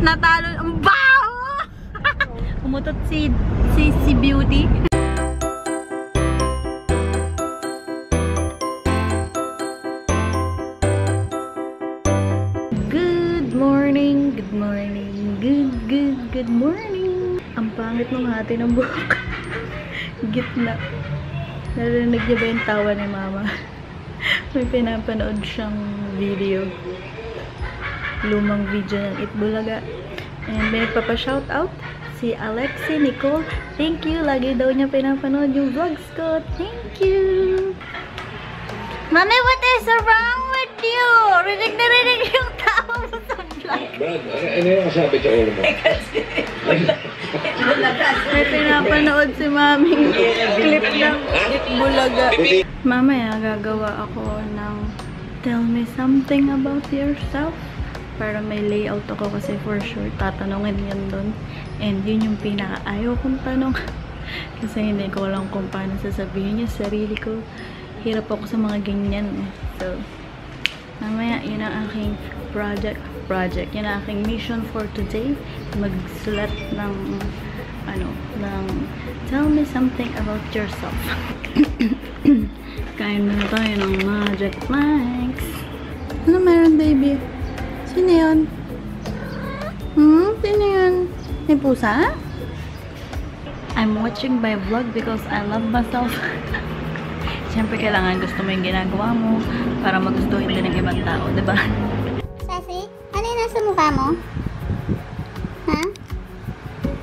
Natalo. Ang baho! Umutot si Beauty. Good morning. Good morning. Ang pangit ng hati ng buhok. Gitna. Narinig niya ba yung tawa ni Mama? May pinapanood siyang video. Lumang video ng Itbulaga. And may nagpapa-shoutout si Alexi Nicole. Thank you. Lagi daw niya pinapanood yung vlogs ko. Thank you. Mami, what is wrong with you? Rinig na rinig yung tawa mo sa vlog. Brad, ano yung kasabi sa ulo mo? May pinapanood si Mami clip ng Itbulaga. Mamaya gagawa ako ng tell me something about yourself. Para may layout ako kasi for sure tatanungin yan doon. And yun yung pinaka-ayaw kong tanong. Kasi hindi ko alam kung paano sasabihin niya sarili ko. Hirap ako sa mga ganyan. So, mamaya yun ang aking project. Yun ang aking mission for today. Magsulat ng tell me something about yourself. Kain muna tayo ng Magic Mix. Ano meron, baby? Sino yun? Sino yun? May pusa? I'm watching my vlog because I love myself. Siyempre, kailangan gusto mo yung ginagawa mo para magustuhin din ng ibang tao, diba? Sassy, ano yung nasa mukha mo? Ha?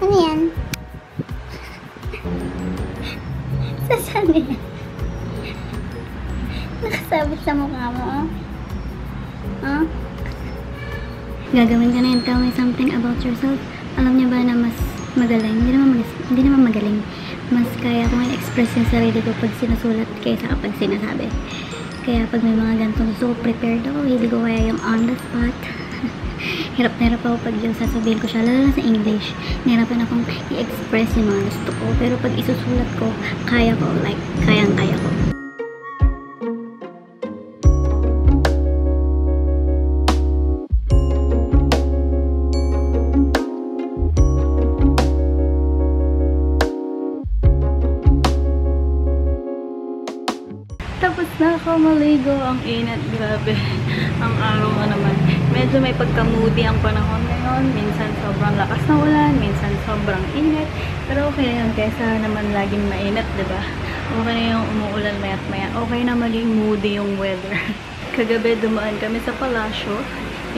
Ano yan? Saan yan? Nakasabit sa mukha mo, oh. Huh? Gagawin ka na yun. Tell me something about yourself. Alam niyo ba na mas magaling? Hindi naman magaling. Mas kaya kong i-express yung sarili ko pag sinusulat kaysa kapag sinasabi. Kaya pag may mga ganitong gusto ko, prepared ako. Hindi ko kaya yung on the spot. Hirap na hirap ako pag yung sasabihin ko siya, lalo na sa English. Nahirapan akong i-express yung mga gusto ko. Pero pag isusulat ko, kaya ko. Like, kayang-kaya ko. Tapos na ako maligo. Ang init, grabe. Ang araw nga naman. Medyo may pagka-moody ang panahon ngayon. Minsan sobrang lakas na ulan, minsan sobrang init. Pero okay na yun, kesa naman laging mainit, diba? Okay na yung umuulan maya't maya. Okay na maging moody yung weather. Kagabi dumaan kami sa palasyo.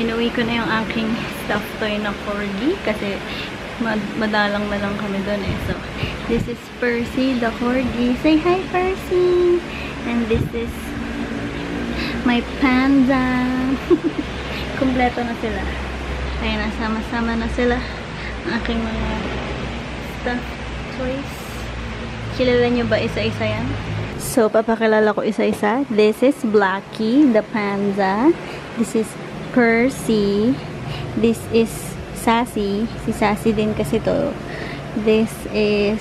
Inuwi ko na yung aking stuffed toy na corgi kasi madalang na lang kami doon eh. So, this is Percy the corgi. Say hi, Percy! And this is my panda. Kompleto na sila. Kaya nasama-sama na sila ang aking mga stuffed toys. Kilala nyo ba isa-isa yan? So, papakilala ko isa-isa. This is Blackie, the panda. This is Percy. This is Sassy. Si Sassy din kasi to. This is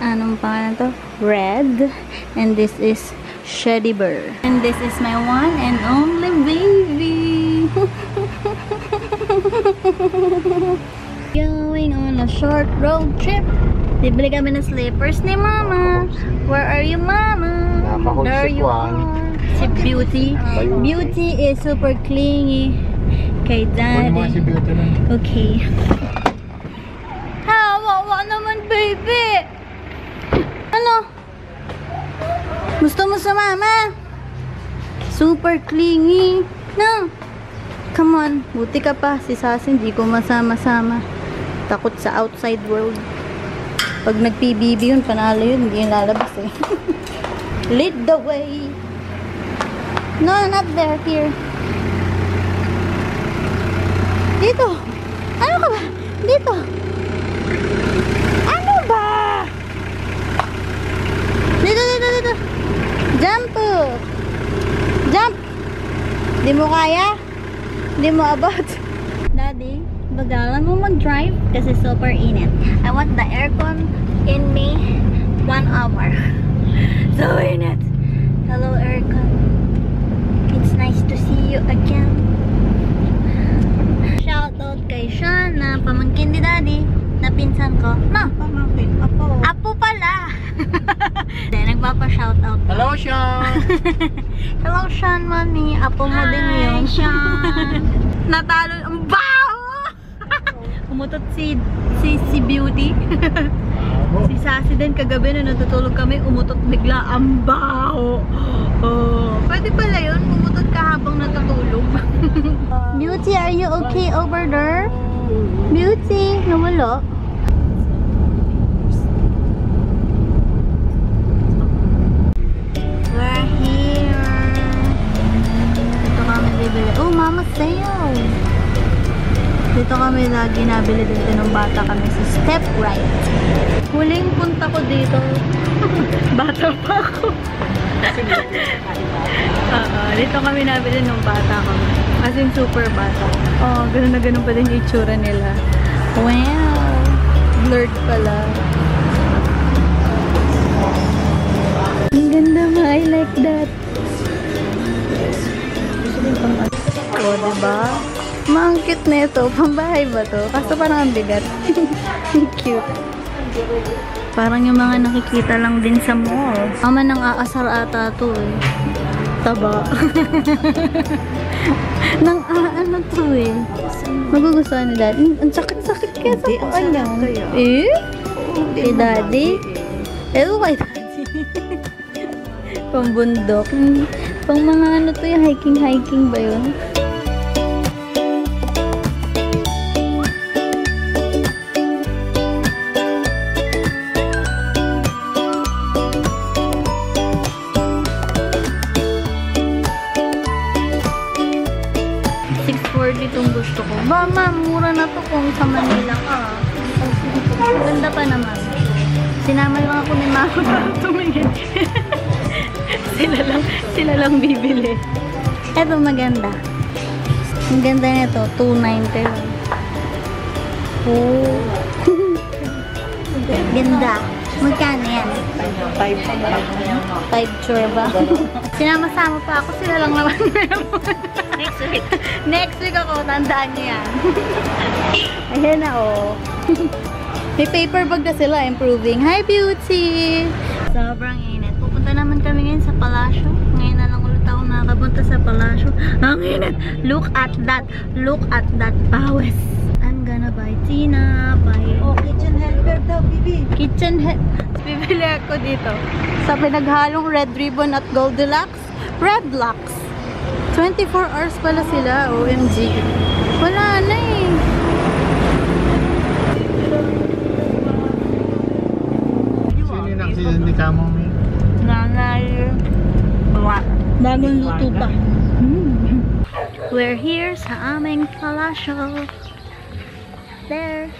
anong pangalan to? Red. And this is Sheddy Bear. And this is my one and only baby. Going on a short road trip. Bibili kami ng slippers ni Mama. Where are you, Mama? There you are. Si Beauty. Beauty is super clingy kay Daddy. Okay. Hawawa naman, baby. Ano? Gusto mo sa Mama? Super clingy. No. Come on. Buti ka pa. Si Sassy, hindi ko masama-sama. Takot sa outside world. Pag nag-PBB yun, panalo yun. Hindi yung lalabas eh. Lead the way. No, not there. Here. Dito. Ano ka ba? Dito. Ano ba? Dito. Jump. Jump. Di mo kaya? Di mo about? Daddy, bagalan mo mag-drive kasi super init. I want the aircon in me 1 hour. So init. Hello, aircon. It's nice to see you again. Shoutout kay kay Sean na pamangkin ni Daddy na pinsan ko. No, Pamangkin, apo. apo pala. Then, nagpapa-shoutout. Hello, Sean! Hello, Sean, mami. Apo mo din yun. Sean. Natalo. Ang baho! Umutot si Beauty. Si Sassy din kagabi na natutulog kami, umutot bigla. Ang baho! Oh, pwede pala yun. Umutot ka habang natutulog. Beauty, are you okay over there? Beauty, nawala. We're here. Dito kami bibili. Oh, mama sale. Dito kami lagi nabili dito nung bata kami sa Step Right. Huling punta ko dito. Bata pa ako. Dito kami nabili nung bata kami. As in super bata. Oh, ganun na ganun pa din yung itsura nila. Wow! Blurred pala. Ang ganda ma. I like that. Oh, diba? Ang cute na ito. Pambahay ba to? Kaso parang ang bigat. Cute. Parang yung mga nakikita lang din sa mall. Mama nang aasar ata to eh. Taba. Nang ano to eh. Magugustuhan ni Daddy. Ang sakit-sakit kaya sa paan niya. Eh? Kay Daddy? Ewan kay Daddy. Pang bundok. Pang mga ano to yung hiking ba yun? Itong gusto ko. Ba, ma'am, mura na to kung sa Manila ka. Ganda pa naman. Sinama lang ako ni Mama para tumingin. sila lang bibili. Eto maganda. Ang ganda nito, 290 lang. Oh. Ganda. Magkano yan? 5 sure ba? Sinama-sama pa ako, sila lang naman meron. Next week. Next week ako, tandaan niyo yan. Ayan na oh. May paper bag na sila, improving. Hi, Beauty! Sobrang init. Pupunta naman kami ngayon sa Palasyo. Ngayon na lang ulit ako nakapunta sa Palasyo. Ang init! Look at that! Look at that pawis! I'm gonna buy Tina, buy... Oh, kitchen helper daw, bibi. Kitchen head. Bibili ako dito. Sa pinaghalong Red Ribbon at Goldilocks. Redlocks. 24 hours pala sila. OMG. Wala na eh. Sino yung accident ni Kamo, May? Nanay. Bagong luto pa. We're here sa aming palasyo. There.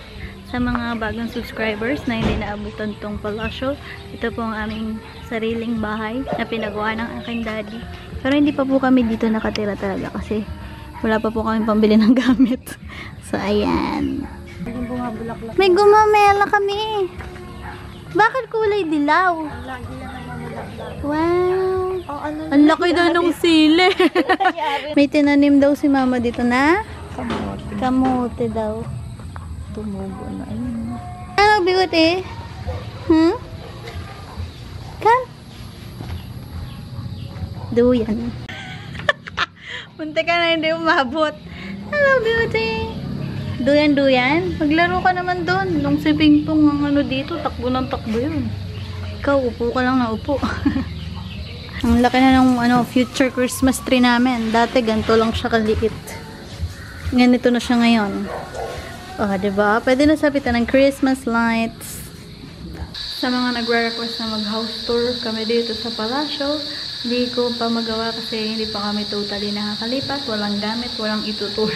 Sa mga bagong subscribers na hindi naabutan tong palasyo, ito po ang aming sariling bahay na pinagawa ng aking daddy. Pero hindi pa po kami dito nakatira talaga kasi wala pa po kami pambili ng gamit. So, ayan. May gumamela kami. Bakit kulay dilaw? Wow. Ang laki na nung sili. May tinanim daw si mama dito na kamote daw. Tumubo na. Ano, Beauty? Come. Duyan. Punta ka na hindi umabot. Hello, Beauty. Duyan. Maglaro ka naman doon. Nung si Pingpong ang ano dito, takbo ng takbo yun. Ikaw, upo ka lang na upo. Ang laki na ng future Christmas tree namin. Dati ganito lang siya kaliit. Ganito na siya ngayon. Oh, diba? Pwede na sabitan ng Christmas lights. Sa mga nagre-request na mag-house tour kami dito sa Palasyo, hindi ko pa magawa kasi hindi pa kami totally nakakalipat. Walang gamit, walang itutour.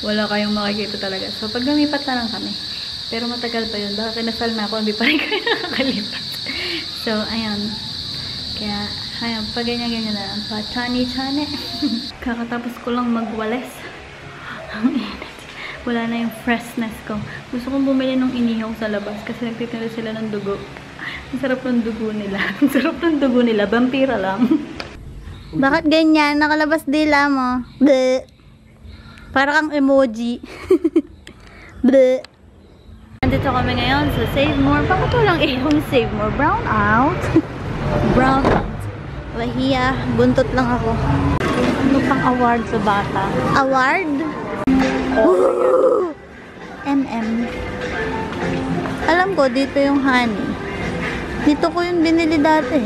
Wala kayong makikita talaga. So, pag lumipat na lang kami. Pero matagal pa yun. Baka kinasal na ako, hindi pa rin kayo nakakalipat. So, ayun. Kaya, ayun, pag ganyan-ganyan na lang. Chani-chani. Kakatapos ko lang magwales. Ang init. Wala na yung freshness ko. Gusto kong bumili ng inihaw sa labas kasi nagtitinda sila ng dugo. Ang sarap ng dugo nila. Ang sarap ng dugo nila. Vampira lang. Bakit ganyan? Nakalabas dila mo. Bleh. Para kang emoji. Bleh. Nandito kami ngayon sa Save More. Bakit walang yung Save More? Brown out. Brown out. Wahiya. Buntot lang ako. Ano pang award sa bata? Award? Oh, MM. alam ko, dito yung honey. Dito ko yung binili dati.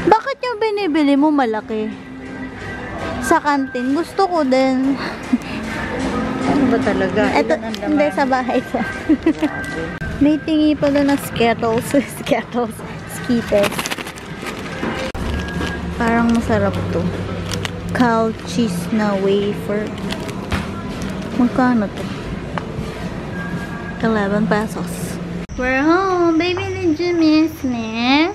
Bakit yung binibili mo malaki? Sa kantin. Gusto ko din. Ano ba talaga? Ito, hindi sa bahay ko. May tingi pala na Skittles. Skittles. Skittles. Parang masarap to. Cow cheese na wafer. Magkano to? 11 pesos. We're home. Baby, did you miss me?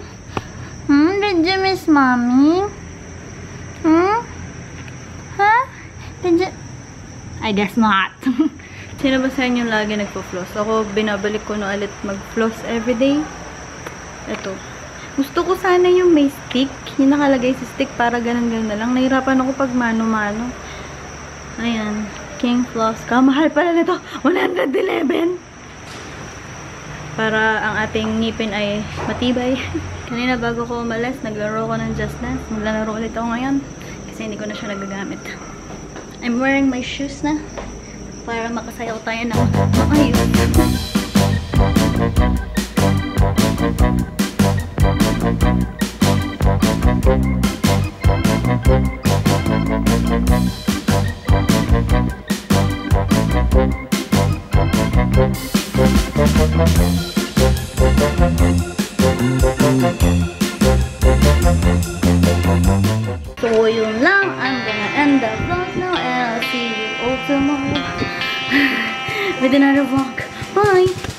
Did you miss mommy? Huh? Did you... I guess not. Sino ba sa inyo lagi nagpo-floss? Ako, binabalik ko na ulit mag-floss everyday. Ito. Gusto ko sana yung may stick. Yung nakalagay sa stick para ganun-ganun na lang. Nahirapan ako pag mano-mano. Ayan. King Floss. Kamahal pala nito. 111. Para ang ating ngipin ay matibay. Kanina bago ko umalis, naglaro ko ng Just Dance. Maglalaro ulit ako ngayon. Kasi hindi ko na siya nagagamit. I'm wearing my shoes na. Para makasayaw tayo ng maayos. So yun lang, I'm gonna end the vlog now and I'll see you all tomorrow with another vlog. Bye!